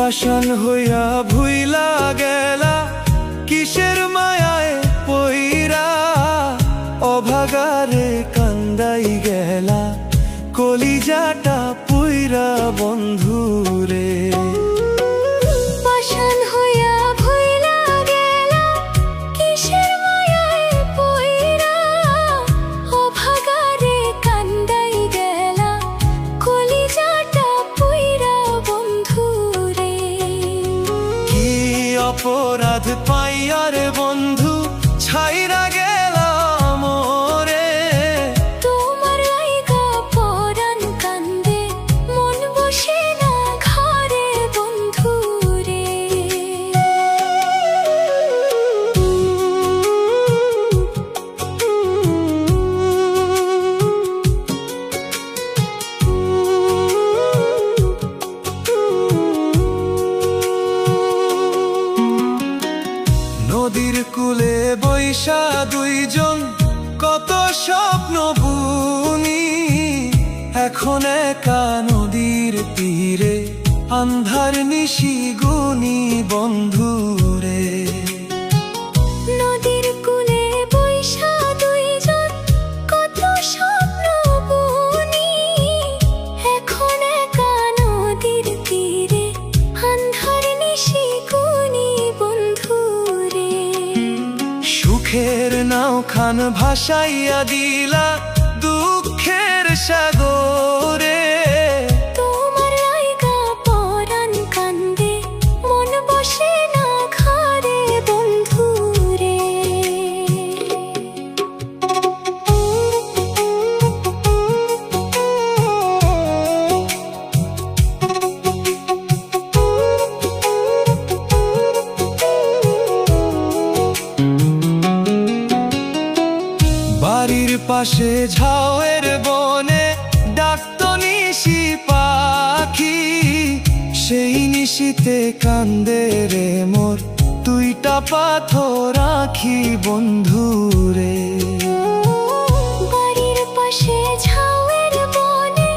পাষাণ হইয়া ভুইলা গেলা কিসের মায়ায় পইরা, অভাগারে কান্দাই গেলা কলিজাটা পুইরা বন্ধুরে। পাষাণ হইয়া ভুইলা গেলা কিসের মায়ায় পইরা, অভাগারে কান্দাই গেলা কলিজাটা পুইরা বন্ধুরে। কি অপরাধ পাইয়ার বন্ধু ছাইরা গেলা মোরে, তোমার লাইগা পরাণ কান্দে মন বসে না ঘরে বন্ধুরে। নদীর কূলে বৈশা দুইজন কত স্বপ্ন বুনি, এখন একা নদীর তীরে আন্ধার নিশি গুনি বন্ধুরে। নদীর কূলে বৈশা দুইজন কত স্বপ্ন বুনি, এখন একা নদীর তীরে আন্ধার নিশি গুনি বন্ধুরে। সুখের নাও খান ভাসাইয়া দিলা দুঃখের সাগরে, তোমার লাইগা পরাণ কান্দে মন বসে না ঘরে বন্ধুরে। বাড়ির পাশে ঝাউয়ের বনে ডাকতো নিশি পাখি, সেই নিশিতে কান্দে রে মোর দুইটা পাথর আঁখি বন্ধুরে। বাড়ির পাশে ঝাউয়ের বনে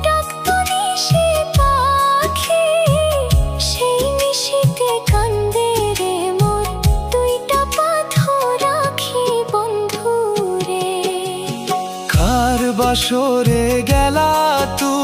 ডাকতো নিশি পাখি, সেই নিশিতে কান্দে রে মোর দুইটা পাথর আঁখি বন্ধুরে। কার বাসরে গেলা তুই